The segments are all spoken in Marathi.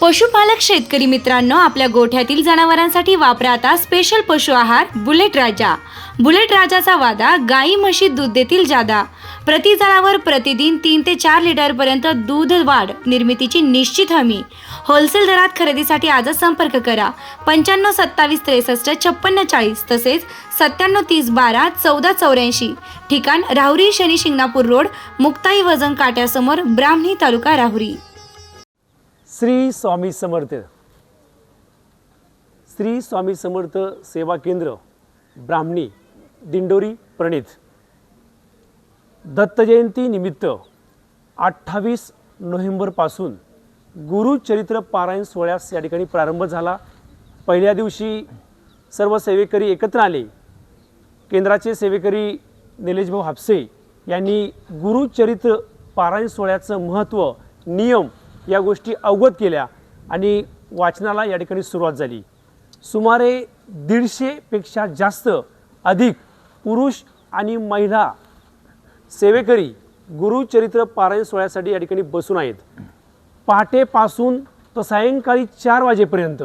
पशुपालक शेतकरी मित्रांनो, आपल्या गोठ्यातील जनावरांसाठी वापरा आता स्पेशल पशु आहार बुलेट राजा. बुलेट राजाचा वादा, गाई म्हशी दूध देतील जादा. प्रति जनावर प्रतिदिन 3 ते 4 लिटर पर्यंत दूध वाढ निर्मितीची निश्चित हमी. होलसेल दरात खरेदीसाठी आजच संपर्क करा. 95 27 63 56 40 तसेच 97 30 12 14 84. ठिकाण राहुरी शनी शिंगणापूर रोड, मुक्ताई वजन काट्यासमोर, ब्राह्मणी तालुका राहुरी. श्री स्वामी समर्थ. श्री स्वामी समर्थ सेवा केंद्र, ब्राह्मणी, दिंडोरी, प्रणित. दत्त जयंती निमित्त 28 नोव्हेंबरपासून गुरुचरित्र पारायण सोहळ्यास या ठिकाणी प्रारंभ झाला. पहिल्या दिवशी सर्व सेवेकरी एकत्र आले. केंद्राचे सेवेकरी निलेशभाऊ हापसे यांनी गुरुचरित्र पारायण सोहळ्याचं महत्त्व, नियम या गोष्टी अवगत केल्या आणि वाचनाला या ठिकाणी सुरुवात झाली. सुमारे 150पेक्षा जास्त अधिक पुरुष आणि महिला सेवेकरी गुरुचरित्र पारायण सोहळ्यासाठी या ठिकाणी बसून आहेत. पहाटेपासून तर सायंकाळी 4 वाजेपर्यंत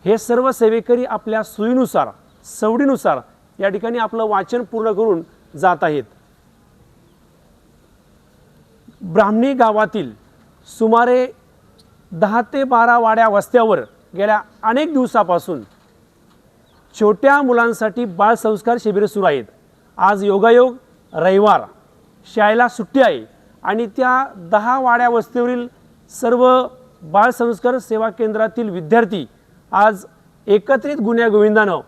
हे सर्व सेवेकरी आपल्या सोयीनुसार, सवडीनुसार या ठिकाणी आपलं वाचन पूर्ण करून जात आहेत. ब्राह्मणी गावातील सुमारे 10 ते 12 वाड्या वस्त्यावर गेल्या अनेक दिवसापासून छोट्या मुलांसाठी बालसंस्कार शिबिर सुरू आहेत. आज योगायोग रविवार, शाळेला सुट्टी आहे आणि त्या 10 वाड्या वस्तीवरील सर्व बालसंस्कार सेवा केंद्रातील विद्यार्थी आज एकत्रित गुण्यागोविंदानं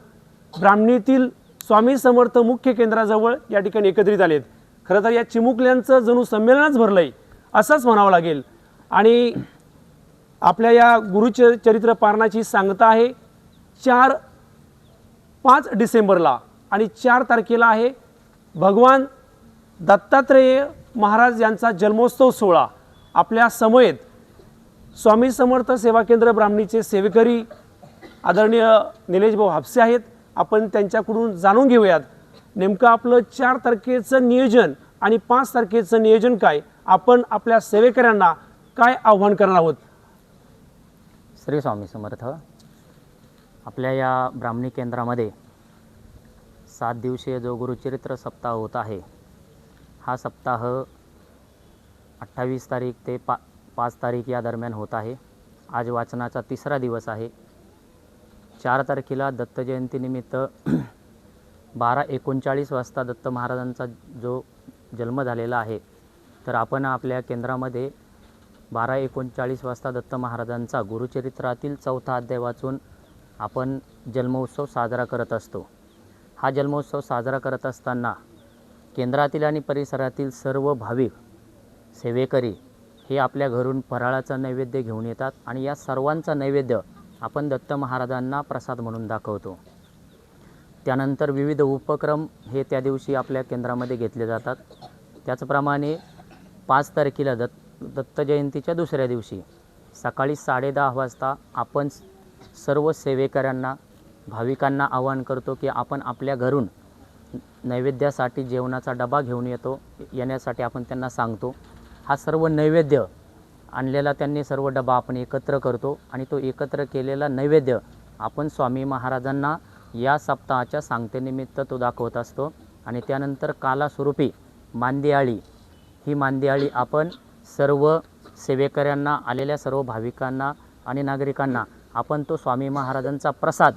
ब्राह्मणीतील स्वामी समर्थ मुख्य केंद्राजवळ या ठिकाणी एकत्रित आलेत. खरं तर या चिमुकल्यांचं जणू संमेलनच भरलं आहे असंच म्हणावं लागेल. आणि आपल्या या गुरुचरित्र पारणाची सांगता आहे 5 डिसेंबरला आणि 4 तारखेला आहे भगवान दत्तात्रेय महाराज यांचा जन्मोत्सव सोहळा. आपल्या समयेत स्वामी समर्थ सेवा केंद्र ब्राह्मणीचे सेवेकरी आदरणीय निलेशभाऊ हापसे आहेत. आपण त्यांच्याकडून जाणून घेऊयात नेमकं आपलं 4 तारखेचं नियोजन आणि 5 तारखेचं नियोजन काय. आपण आपल्या सेवेकऱ्यांना काय आव्हान करणार आहोत. श्री स्वामी समर्थ. आपल्या या ब्राह्मणी केंद्रामध्ये 7 दिवसीय जो गुरुचरित्र सप्ताह होत आहे, हा सप्ताह 28 तारीख ते 5 तारीख या दरम्यान होत आहे. आज वाचनाचा 3रा दिवस आहे. 4 तारखेला दत्त जयंतीनिमित्त 12:39 वाजता दत्त महाराजांचा जो जन्म झालेला आहे, तर आपण आपल्या केंद्रामध्ये 12:39 वाजता दत्त महाराजांचा गुरुचरित्रातील 4था अध्याय वाचून आपण जन्मोत्सव साजरा करत असतो. हा जन्मोत्सव साजरा करत असताना केंद्रातील आणि परिसरातील सर्व भाविक सेवेकरी हे आपल्या घरून फराळाचा नैवेद्य घेऊन येतात आणि या सर्वांचा नैवेद्य आपण दत्त महाराजांना प्रसाद म्हणून दाखवतो. त्यानंतर विविध उपक्रम हे त्या दिवशी आपल्या केंद्रामध्ये घेतले जातात. त्याचप्रमाणे 5 तारखेला दत्त जयंतीच्या 2ऱ्या दिवशी सकाळी 10:30 वाजता आपण सर्व सेवेकऱ्यांना, भाविकांना आवाहन करतो की आपण आपल्या घरून नैवेद्यासाठी जेवणाचा डबा घेऊन येण्यासाठी आपण त्यांना सांगतो. हा सर्व नैवेद्य आणलेला त्यांनी सर्व डबा आपण एकत्र करतो आणि तो एकत्र केलेला नैवेद्य आपण स्वामी महाराजांना या सप्ताहाच्या सांगतेनिमित्त तो दाखवत असतो. आणि त्यानंतर कालास्वरूपी मांदियाळी, ही मांदियाळी आपण सर्व सेवेकऱ्यांना, आलेल्या सर्व भाविकांना आणि नागरिकांना आपण तो स्वामी महाराजांचा प्रसाद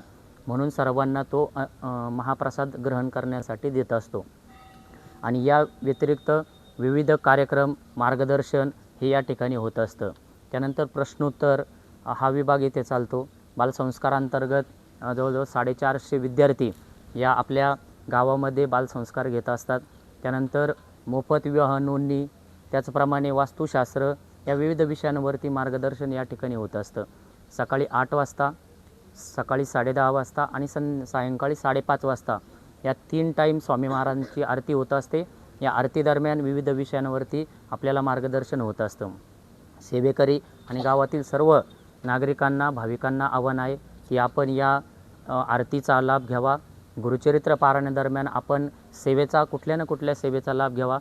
म्हणून सर्वांना तो महाप्रसाद ग्रहण करण्यासाठी देत असतो. आणि या व्यतिरिक्त विविध कार्यक्रम, मार्गदर्शन हे या ठिकाणी होत असतं. त्यानंतर प्रश्नोत्तर हा विभाग इथे चालतो. बालसंस्कारांतर्गत जवळजवळ 450 विद्यार्थी या आपल्या गावामध्ये बालसंस्कार घेत असतात. त्यानंतर मोफत विवाह नोंदणी, त्याचप्रमाणे वास्तुशास्त्र या विविध विषयांवरती मार्गदर्शन या ठिकाणी होत असतं. सकाळी 8 वाजता, सकाळी 10:30 वाजता आणि सायंकाळी 5:30 वाजता या 3 टाईम स्वामी महाराजांची आरती होत असते. या आरती दरम्यान विविध विषयांवरती आपल्याला मार्गदर्शन होत असतं. सेवेकरी आणि गावातील सर्व नागरिकांना, भाविकांना आव्हान आहे की आपण या आरतीचा लाभ घ्यावा. गुरुचरित्र पारायणादरम्यान आपण सेवेचा, कुठल्या ना कुठल्या सेवेचा लाभ घ्यावा.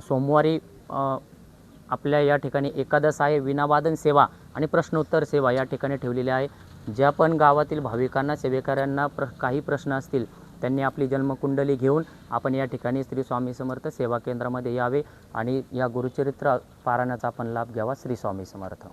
सोमवारी आपल्या या ठिकाणी एकादश आहे, विनावादन सेवा आणि प्रश्नोत्तर सेवा या ठिकाणी ठेवलेली आहे. ज्या पण गावातील भाविकांना सेवेकऱ्यांना काही प्रश्न असतील त्यांनी आपली जन्मकुंडली घेऊन आपण या ठिकाणी श्री स्वामी समर्थ सेवा केंद्रामध्ये यावे आणि या गुरुचरित्र पारायणाचा आपण लाभ घ्यावा. श्री स्वामी समर्थ.